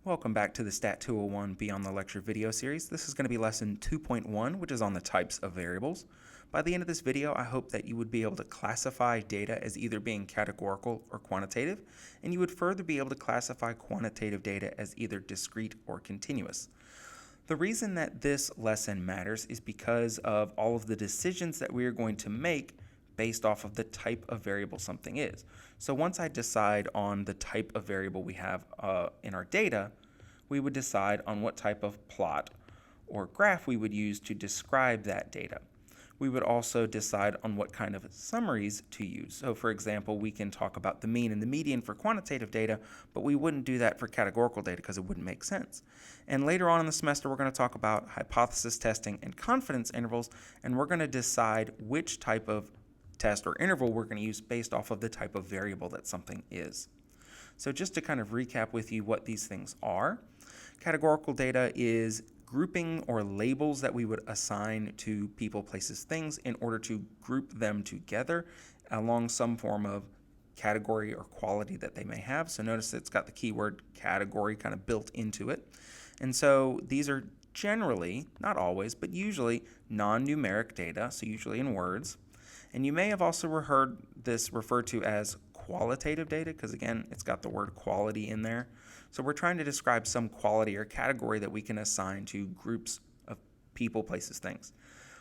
Welcome back to the Stat 201 Beyond the Lecture video series. This is going to be lesson 2.1, which is on the types of variables. By the end of this video, I hope that you would be able to classify data as either being categorical or quantitative, and you would further be able to classify quantitative data as either discrete or continuous. The reason that this lesson matters is because of all of the decisions that we are going to make based off of the type of variable something is. So once I decide on the type of variable we have in our data, we would decide on what type of plot or graph we would use to describe that data. We would also decide on what kind of summaries to use. So for example, we can talk about the mean and the median for quantitative data, but we wouldn't do that for categorical data because it wouldn't make sense. And later on in the semester, we're going to talk about hypothesis testing and confidence intervals, and we're going to decide which type of test or interval we're going to use based off of the type of variable that something is. So just to kind of recap with you what these things are, categorical data is grouping or labels that we would assign to people, places, things in order to group them together along some form of category or quality that they may have. So notice it's got the keyword category kind of built into it. And so these are generally, not always, but usually non-numeric data, so usually in words. And you may have also heard this referred to as qualitative data because, again, it's got the word quality in there. So we're trying to describe some quality or category that we can assign to groups of people, places, things.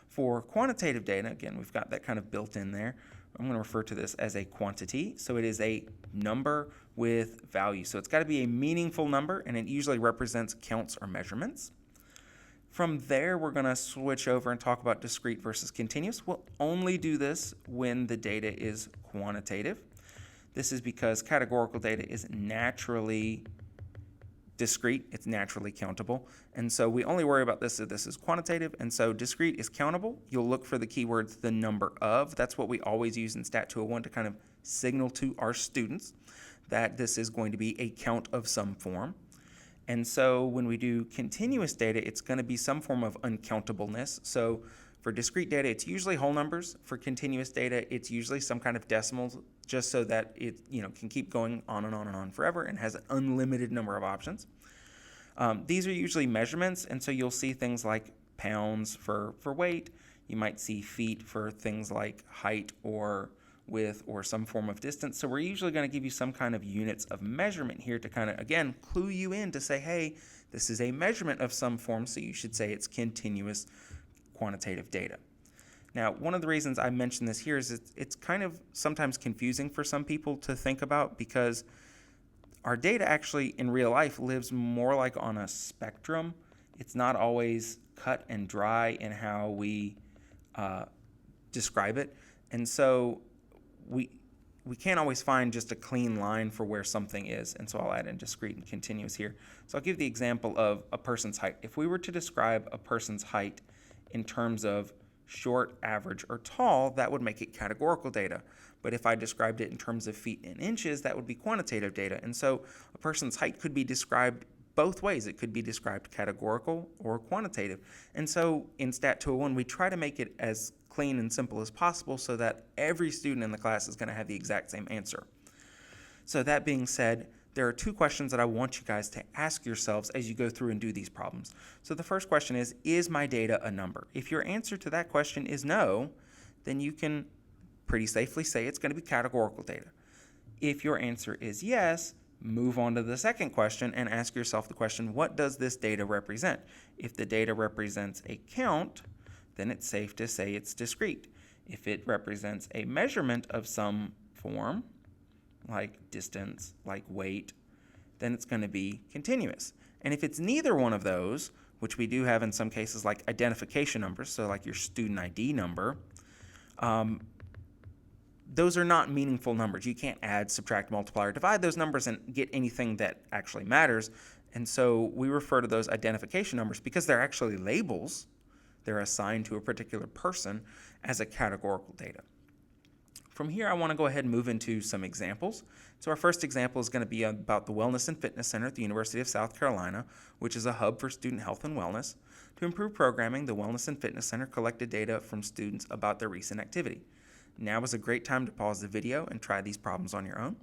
For quantitative data, again, we've got that kind of built in there. I'm going to refer to this as a quantity. So it is a number with value. So it's got to be a meaningful number, and it usually represents counts or measurements. From there, we're going to switch over and talk about discrete versus continuous. We'll only do this when the data is quantitative. This is because categorical data is naturally discrete, it's naturally countable. And so we only worry about this if this is quantitative. And so discrete is countable. You'll look for the keywords, the number of. That's what we always use in Stat 201 to kind of signal to our students that this is going to be a count of some form. And so when we do continuous data, it's going to be some form of uncountableness. So for discrete data, it's usually whole numbers. For continuous data, it's usually some kind of decimals, just so that it can keep going on and on and on forever and has an unlimited number of options. These are usually measurements, and so you'll see things like pounds for weight. You might see feet for things like height or width or some form of distance. So we're usually going to give you some kind of units of measurement here to kind of, again, clue you in to say, hey, this is a measurement of some form, so you should say it's continuous quantitative data. Now, one of the reasons I mention this here is it's kind of sometimes confusing for some people to think about because our data actually in real life lives more like on a spectrum. It's not always cut and dry in how we describe it. And so we can't always find just a clean line for where something is, and so I'll add in discrete and continuous here. So I'll give the example of a person's height. If we were to describe a person's height in terms of short, average, or tall, that would make it categorical data. But if I described it in terms of feet and inches, that would be quantitative data. And so a person's height could be described both ways. It could be described categorical or quantitative. And so in Stat 201, we try to make it as clean and simple as possible so that every student in the class is going to have the exact same answer. So that being said, there are two questions that I want you guys to ask yourselves as you go through and do these problems. So the first question is my data a number? If your answer to that question is no, then you can pretty safely say it's going to be categorical data. If your answer is yes, move on to the second question and ask yourself the question, what does this data represent? If the data represents a count, then it's safe to say it's discrete. If it represents a measurement of some form, like distance, like weight, then it's going to be continuous. And if it's neither one of those, which we do have in some cases like identification numbers, so like your student ID number, those are not meaningful numbers. You can't add, subtract, multiply, or divide those numbers and get anything that actually matters. And so we refer to those identification numbers because they're actually labels. They're assigned to a particular person as a categorical data. From here, I want to go ahead and move into some examples. So our first example is going to be about the Wellness and Fitness Center at the University of South Carolina, which is a hub for student health and wellness. To improve programming, the Wellness and Fitness Center collected data from students about their recent activity. Now is a great time to pause the video and try these problems on your own.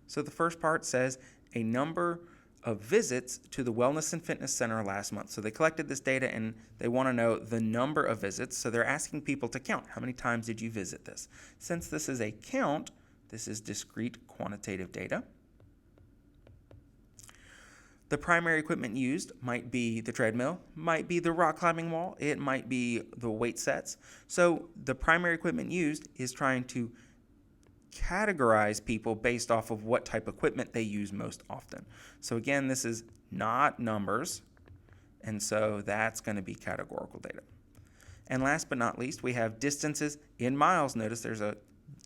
So the first part says a number of visits to the Wellness and Fitness Center last month. So they collected this data and they want to know the number of visits. So they're asking people to count. How many times did you visit this? Since this is a count, this is discrete quantitative data. The primary equipment used might be the treadmill, might be the rock climbing wall, it might be the weight sets. So the primary equipment used is trying to categorize people based off of what type of equipment they use most often. So again, this is not numbers, and so that's going to be categorical data. And last but not least, we have distances in miles. Notice there's a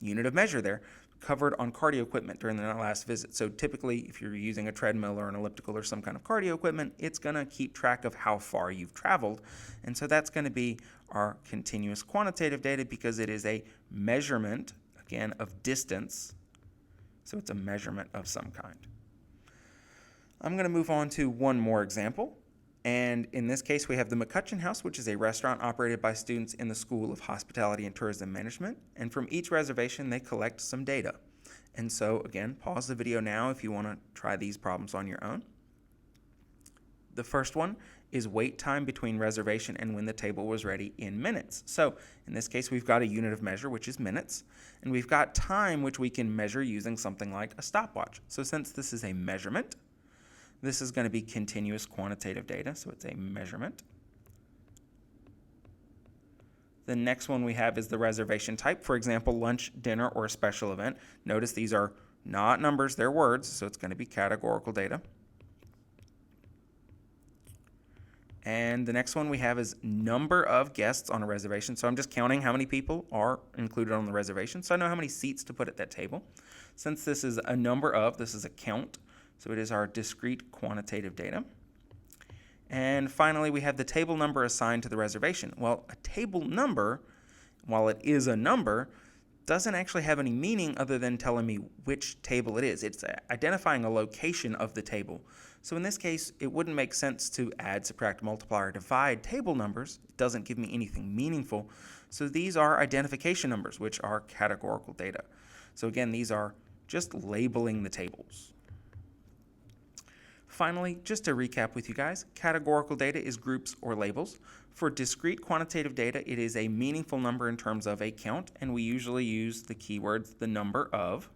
unit of measure there, covered on cardio equipment during the last visit. So typically, if you're using a treadmill or an elliptical or some kind of cardio equipment, it's going to keep track of how far you've traveled. And so that's going to be our continuous quantitative data because it is a measurement, again, of distance. So it's a measurement of some kind. I'm going to move on to one more example. And in this case, we have the McCutcheon House, which is a restaurant operated by students in the School of Hospitality and Tourism Management. And from each reservation, they collect some data. And so, again, pause the video now if you want to try these problems on your own. The first one is wait time between reservation and when the table was ready in minutes. So in this case, we've got a unit of measure, which is minutes, and we've got time, which we can measure using something like a stopwatch. So since this is a measurement, this is going to be continuous quantitative data, so it's a measurement. The next one we have is the reservation type. For example, lunch, dinner, or a special event. Notice these are not numbers, they're words, so it's going to be categorical data. And the next one we have is number of guests on a reservation. So I'm just counting how many people are included on the reservation, so I know how many seats to put at that table. Since this is a number of, this is a count, so it is our discrete quantitative data. And finally, we have the table number assigned to the reservation. Well, a table number, while it is a number, doesn't actually have any meaning other than telling me which table it is. It's identifying a location of the table. So in this case, it wouldn't make sense to add, subtract, multiply, or divide table numbers. It doesn't give me anything meaningful. So these are identification numbers, which are categorical data. So again, these are just labeling the tables. Finally, just to recap with you guys, categorical data is groups or labels. For discrete quantitative data, it is a meaningful number in terms of a count, and we usually use the keywords the number of.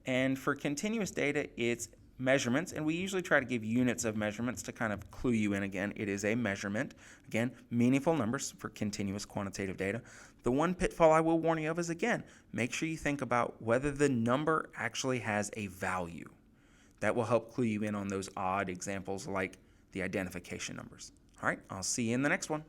And for continuous data, it's measurements, and we usually try to give units of measurements to kind of clue you in again. It is a measurement. Again, meaningful numbers for continuous quantitative data. The one pitfall I will warn you of is, again, make sure you think about whether the number actually has a value. That will help clue you in on those odd examples like the identification numbers. All right, I'll see you in the next one.